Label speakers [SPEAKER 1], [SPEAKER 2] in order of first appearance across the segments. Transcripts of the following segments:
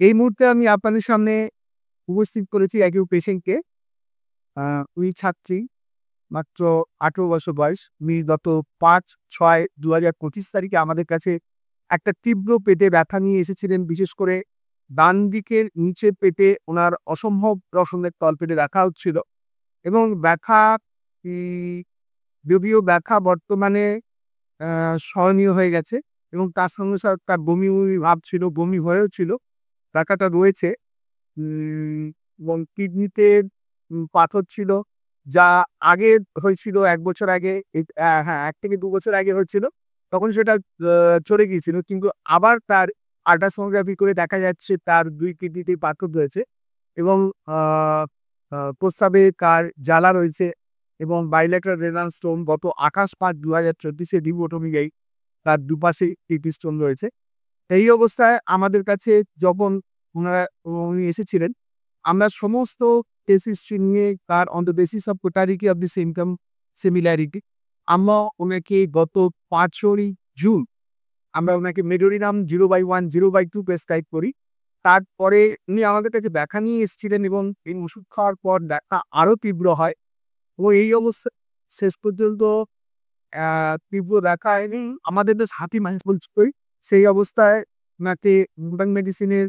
[SPEAKER 1] এই মুহূর্তে আমি আপনাদের সামনে উপস্থিত করেছি একজন পেশেন্টকে। উনি ছাত্রী, মাত্র ১৮ বছর বয়স। উনি গত ৫/৬/২০২৫ তারিখে আমাদের কাছে একটা তীব্র পেটে ব্যথা নিয়ে এসেছিলেন। বিশেষ করে ডান দিকের নিচের পেটে ওনার অসম্ভব রকমের তলপেটে ব্যথা হচ্ছিল এবং ব্যথা উম যদিও ব্যথা বর্তমানে সহনীয় হয়ে গেছে এবং তার সঙ্গে তার বমি ভাব ছিল, বমি হয়েওছিল। ব্যথাটা রয়েছে। উম এবং কিডনিতে পাথর ছিল, যা আগে হয়েছিল ১ বছর আগে। হ্যাঁ, ১ থেকে ২ বছর আগে হয়েছিল। তখন সেটা চলে গিয়েছিল। কিন্তু আবার তার আল্ট্রাসোনোগ্রাফি করে দেখা যাচ্ছে তার ২ কিডনিতেই পাথর রয়েছে এবং আ আ প্রস্রাবে তার জ্বালা রয়েছে এবং বাইলেটারাল রেনাল স্টোন গত ২৮/৫/২০২৪ এ রিপোর্ট অনুযায়ী তার দুপাশেই কিডনি স্টোন রয়েছে। এই অবস্থায় আমাদের কাছে যখন উনি এসেছিলেন, আমরা সমস্ত টেস্ট হিস্ট্রি নিয়ে তার on the basis of totality of the symptom similarity আমরা ওনাকে গত ৫ই জুন আমরা ওনাকে মেডোরিনাম 0/1 0/2 প্রেসক্রাইব করি। তারপরে উনি আমাদের কাছে ব্যথা নিয়ে এসেছিলেন এবং এই ওষুধ খাওয়ার পর ব্যথা আরো তীব্র হয় এবং এই অবস্থায় শেষ পর্যন্ত আ তীব্র ব্যথা এবং আমাদের বেশ হাতি ম্যানেজেবল ছিলই। সেই অবস্থায় উনাকে মডার্ন মেডিসিনের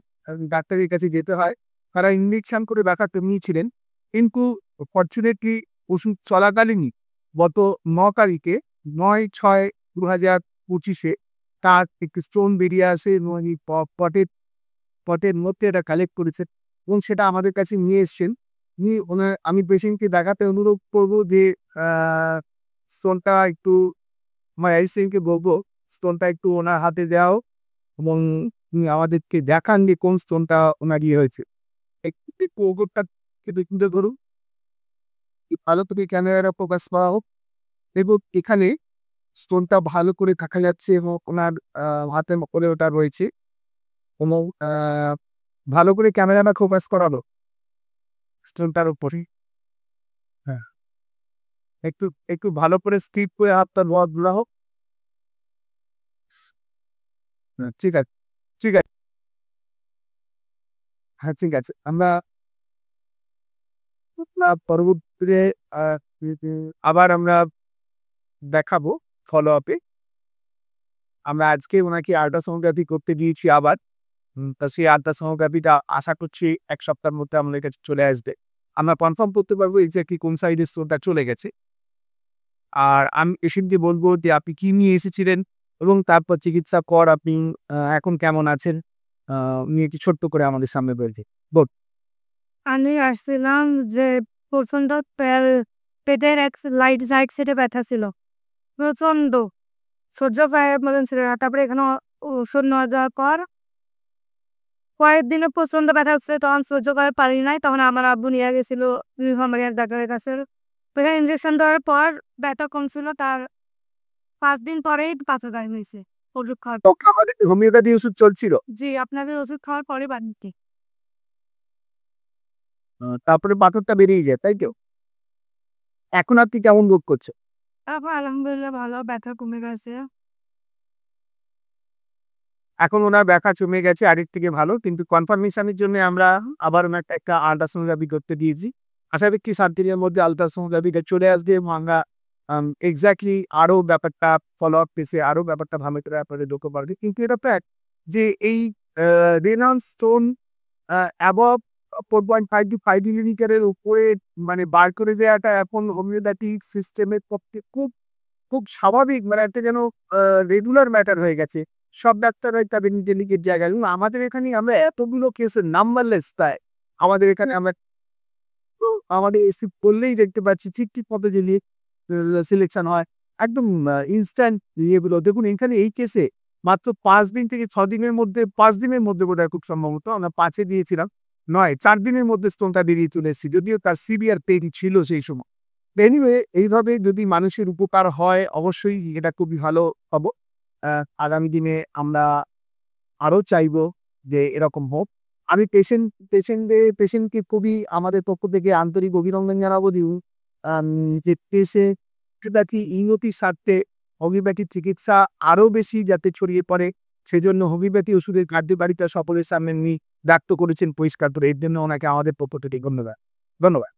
[SPEAKER 1] ডাক্তারের কাছে যেতে হয়। তারা ইনজেকশন করে ব্যথা কমিয়েছিলেন। কিন্তু ফরচুনেটলি ওষুধ চলাকালীনই গত ৯ তারিখে ৯/৬/২০২৫ এ তার একটি স্টোন বেরিয়ে আসে এবং উনি পটের মধ্যে এটা কালেক্ট করেছেন এবং সেটা আমাদের কাছে নিয়ে এসছেন। আমি পেশেন্টকে দেখাতে অনুরোধ করব যে আ স্টোনটা একটু আমার অ্যাসিস্ট্যান্টকে বলব স্টোনটা একটু ওনার হাতে দেওয়া হোক এবং উনি আমাদেরকে দেখান যে কোন স্টোনটা ওনার হয়েছে। একটু ওগরটা একটু তুলে ধরুন। ভালো করে ক্যামেরাটা ফোকাস করা হোক এবং এখানে স্টোনটা ভালো করে দেখা যাচ্ছে এবং ওনার আ হাতের উপরে ওটা রয়েছে এবং ভালো করে ক্যামেরাটা ফোকাস করালো স্টোনটার উপরে। হ্যাঁ, একটু একটু ভালো করে স্থির করে হাতটা ঘোরা হোক। হ্যাঁ, ঠিক আছে, ঠিক আছে। হ্যাঁ, ঠিক আছে। আমরা পরবর্তীতে আ আবার আমরা দেখাবো ফলো-আপ এ। আমরা আজকে উনাকে আল্ট্রাসোনোগ্রাফি করতে দিয়েছি আবার। তো সেই আল্ট্রাসোনোগ্রাফিটা আশা করছি ১ সপ্তাহের মধ্যে আমাদের কাছে চলে আসবে। আমরা কনফার্ম করতে পারবো এক্সাক্টলি কোন সাইডে স্টোনটা চলে গেছে। আর আমি পেশেন্টকে বলব যে আপনি কি নিয়ে এসেছিলেন এবং তারপর চিকিৎসার পর আপনি এখন কেমন আছেন? আ উনি একটু ছোট্ট করে আমাদের সামনে বলছে। বলুন।
[SPEAKER 2] আমি আসছিলাম যে প্রচণ্ড পেটের রাইট সাইডে ব্যথা ছিল। প্রচণ্ড সহ্য করার মতন ছিল না। তারপরে এখানে ওষুধ নেওয়া যাওয়ার পর কয়েকদিনে প্রচণ্ড ব্যথা হচ্ছে, তখন সহ্য করতে পারি নাই। তখন আমার আব্বু নিয়ে গেছিল নীলফামারীর ডাক্তারের কাছে। ওখানে ইনজেকশন দেওয়ার পর ব্যথা কমছিল। তার ৫ দিন পরেই পাথর গায়েব হয়েছে ওষুধ খাওয়ার পর।
[SPEAKER 1] তখন আমাদের হোমিওপ্যাথি ওষুধ চলছিল।
[SPEAKER 2] জি, আপনাদের ওষুধ খাওয়ার পরে বাড়িতে।
[SPEAKER 1] তারপরে পাথরটা বেরিয়ে যায়, তাই তো? এখন আপনি কেমন বোধ করছেন?
[SPEAKER 2] তারপর আলহামদুলিল্লাহ ভালো, ব্যথা কমে গেছে।
[SPEAKER 1] এখন উনার ব্যথা কমে গেছে আগের থেকে ভালো। কিন্তু কনফার্মেশন এর জন্য আমরা আবার উনাকে একটা আল্ট্রাসোনোগ্রাফি করতে দিয়েছি। আশা করছি ৭ দিনের মধ্যে আল্ট্রাসোনোগ্রাফিটা চলে আসবে এবং আমরা এক্সাক্টলি আরো ব্যাপারটা ফলো-আপ পেসে আরো ব্যাপারটা ভালো করে আপনাদের লক্ষ্য পারবে। কিন্তু এটা ফ্যাক্ট যে এই আ রেনাল স্টোন অ্যাবভ 4.5 to 5 মিলিমিটারের উপরে মানে বার করে দেওয়াটা এখন হোমিওপ্যাথিক সিস্টেমের পক্ষে খুব, খুব স্বাভাবিক, মানে একটা যেন আ রেগুলার ম্যাটার হয়ে গেছে। সব ডাক্তাররাই তাদের নিজের, নিজের জায়গায় এবং আমাদের এখানে আমরা এতগুলো কেসের নাম্বারলেস তাই। আমাদের এখানে আমরা আমাদের এসি করলেই দেখতে পাচ্ছি ঠিক মতো যে সিলেকশন হয়। একদম ইনস্ট্যান্ট ইয়েগুলো দেখুন এখানে এই কেসে মাত্র ৫ দিন থেকে ৬ দিনের মধ্যে ৫ দিনের মধ্যে বোধহয় খুব সম্ভবত আমরা ৫ এ দিয়েছিলাম। ৪ দিনের মধ্যে স্টোনটা বেরিয়ে চলে এসেছে। যদিও তার সিভিয়ার পেইন ছিল সেই সময়। এনিওয়ে এইভাবে যদি মানুষের উপকার হয় অবশ্যই এটা খুবই ভালো হবো। আ আগামী দিনে আমরা আরো চাইবো যে এরকম হোক। আমি পেশেন্টকে খুবই আমাদের পক্ষ থেকে আন্তরিক অভিনন্দন জানাবো যে আম যে হোমিওপ্যাথি উন্নতির স্বার্থে হোমিওপ্যাথির চিকিৎসা আরো বেশি যাতে ছড়িয়ে পড়ে সেজন্য হোমিওপ্যাথি ওষুধের কার্যকারিতা সকলের সামনে উনি ব্যক্ত করেছেন পরিষ্কার করে। এর জন্য ওনাকে আমাদের পক্ষ থেকে ধন্যবাদ।